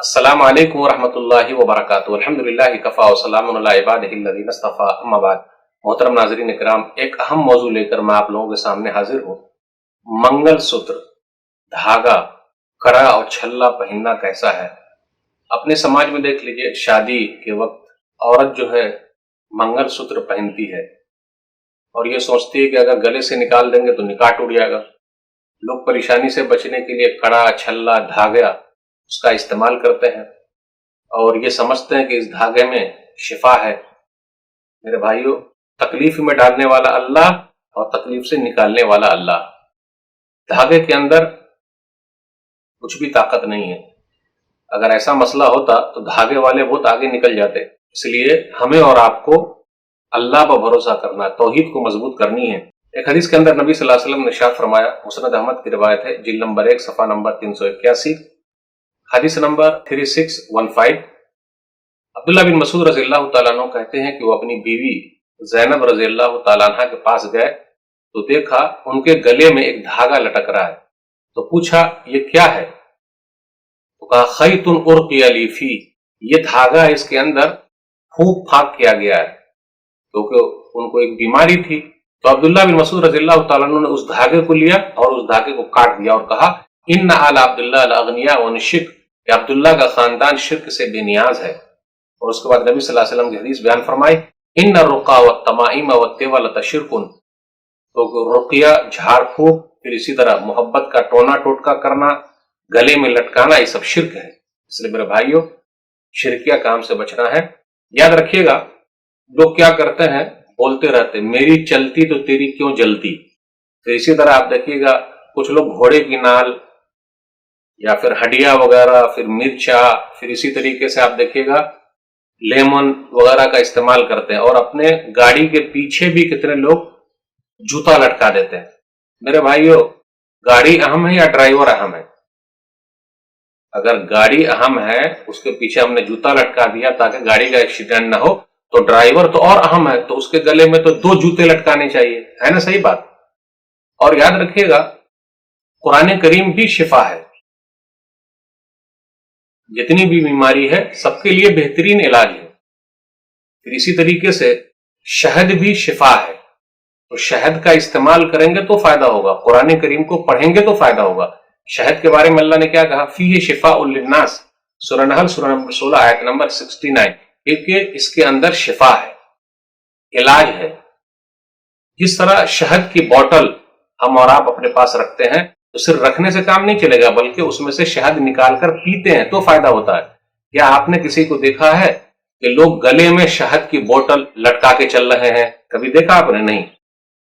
السلام علیکم ورحمۃ اللہ وبرکاتہ۔ الحمدللہ کفا وسلام علی عبادہ الذین اصطفی، اما بعد۔ محترم ناظرین کرام، ایک اہم موضوع لے کر میں آپ لوگوں کے سامنے حاضر ہوں۔ منگل سوتر، دھاگا، کڑا اور چھلا پہننا کیسا ہے؟ اپنے سماج میں دیکھ لیجئے، شادی کے وقت عورت جو ہے منگل سوتر پہنتی ہے اور یہ سوچتی ہے کہ اگر گلے سے نکال دیں گے تو نکاح ٹوٹ جائے گا۔ لوگ پریشانی سے بچنے کے لیے کڑا، چھلا، دھاگا اس کا استعمال کرتے ہیں اور یہ سمجھتے ہیں کہ اس دھاگے میں شفا ہے۔ میرے بھائیوں، تکلیف میں ڈالنے والا اللہ اور تکلیف سے نکالنے والا اللہ۔ دھاگے کے اندر کچھ بھی طاقت نہیں ہے۔ اگر ایسا مسئلہ ہوتا تو دھاگے والے بہت آگے نکل جاتے۔ اس لیے ہمیں اور آپ کو اللہ پر بھروسہ کرنا، توحید کو مضبوط کرنی ہے۔ ایک حدیث کے اندر نبی صلی اللہ علیہ وسلم نے ارشاد فرمایا، مسند احمد کی روایت ہے، جلد نمبر 1 صفحہ نمبر 381، حدیث نمبر 3615۔ عبداللہ بن مسعود رضی اللہ تعالیٰ عنہ کہتے ہیں کہ وہ اپنی بیوی زینب رضی اللہ تعالیٰ عنہ کے پاس گئے تو دیکھا ان کے گلے میں ایک دھاگا لٹک رہا ہے، تو پوچھا یہ کیا ہے؟ تو کہا خیط ارقی لی فی، یہ دھاگا اس کے اندر پھونک پھاک کیا گیا ہے، کیونکہ ان کو ایک بیماری تھی۔ تو عبداللہ بن مسعود رضی اللہ تعالیٰ عنہ نے اس دھاگے کو لیا اور اس دھاگے کو کاٹ دیا اور کہا ان آل عبداللہ الاغنیاء ونشک، کہ عبداللہ کا خاندان شرک سے بے نیاز ہے۔ اور اس کے بعد نبی صلی اللہ علیہ وسلم کی حدیث بیان فرمائی، ان الرقا والتمائم والتولۃ شرک، تو رقیہ، جھاڑ پھونک، پھر اسی طرح محبت کا ٹونا ٹوٹکا کرنا، گلے میں لٹکانا، یہ سب شرک ہے۔ اس لیے میرے بھائیوں، شرکیہ کام سے بچنا ہے۔ یاد رکھیے گا، لوگ کیا کرتے ہیں، بولتے رہتے میری چلتی تو تیری کیوں جلتی۔ پھر اسی طرح آپ دیکھیے گا کچھ لوگ گھوڑے کی نال یا پھر ہڈیا وغیرہ، پھر مرچا، پھر اسی طریقے سے آپ دیکھیے گا لیمن وغیرہ کا استعمال کرتے ہیں، اور اپنے گاڑی کے پیچھے بھی کتنے لوگ جوتا لٹکا دیتے ہیں۔ میرے بھائیوں، گاڑی اہم ہے یا ڈرائیور اہم ہے؟ اگر گاڑی اہم ہے، اس کے پیچھے ہم نے جوتا لٹکا دیا تاکہ گاڑی کا ایکسیڈنٹ نہ ہو، تو ڈرائیور تو اور اہم ہے، تو اس کے گلے میں تو 2 جوتے لٹکانے چاہیے، ہے نا؟ صحیح بات۔ اور یاد رکھیے گا، قرآن کریم بھی شفا ہے۔ جتنی بھی بیماری ہے سب کے لیے بہترین علاج ہے۔ پھر اسی طریقے سے شہد بھی شفا ہے، تو شہد کا استعمال کریں گے تو فائدہ ہوگا، قرآن کریم کو پڑھیں گے تو فائدہ ہوگا۔ شہد کے بارے میں اللہ نے کیا کہا، فیہ شفاء للناس، سورہ نحل سورہ نمبر 16 آیت نمبر 69، کہ اس کے اندر شفا ہے، علاج ہے۔ جس طرح شہد کی بوتل ہم اور آپ اپنے پاس رکھتے ہیں تو صرف رکھنے سے کام نہیں چلے گا، بلکہ اس میں سے شہد نکال کر پیتے ہیں تو فائدہ ہوتا ہے۔ کیا آپ نے کسی کو دیکھا ہے کہ لوگ گلے میں شہد کی بوتل لٹکا کے چل رہے ہیں؟ کبھی دیکھا آپ نے؟ نہیں۔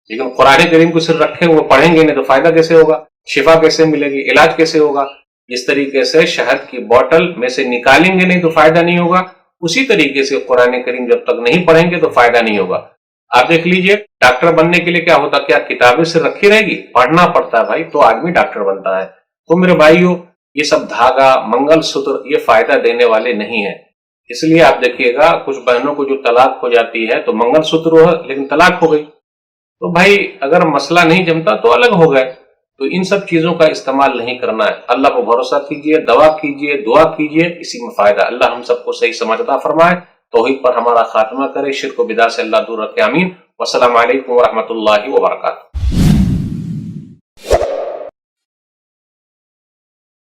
لیکن قرآن کریم کو صرف رکھے ہوئے پڑھیں گے نہیں تو فائدہ کیسے ہوگا، شفا کیسے ملے گی، علاج کیسے ہوگا؟ اس طریقے سے شہد کی بوتل میں سے نکالیں گے نہیں تو فائدہ نہیں ہوگا، اسی طریقے سے قرآن کریم جب تک نہیں پڑھیں گے تو فائدہ نہیں ہوگا۔ آپ دیکھ لیجئے، ڈاکٹر بننے کے لیے کیا ہوتا، کیا کتابیں سے رکھی رہے گی؟ پڑھنا پڑتا ہے بھائی، تو آدمی ڈاکٹر بنتا ہے۔ تو میرے بھائیوں، یہ سب دھاگا، منگل سوتر، یہ فائدہ دینے والے نہیں ہیں۔ اس لیے آپ دیکھیے گا کچھ بہنوں کو جو طلاق ہو جاتی ہے تو منگل سوتر ہوا لیکن طلاق ہو گئی، تو بھائی اگر مسئلہ نہیں جمتا تو الگ ہو گئے۔ تو ان سب چیزوں کا استعمال نہیں کرنا ہے۔ اللہ کو بھروسہ کیجئے، دوا کیجئے، دعا کیجئے، اسی میں فائدہ۔ اللہ ہم سب کو صحیح سمجھ عطا فرمائے، توحید پر ہمارا خاتمہ کرے، شرک و بدعت سے اللہ دور رکھے، آمین۔ والسلام علیکم ورحمۃ اللہ وبرکاتہ۔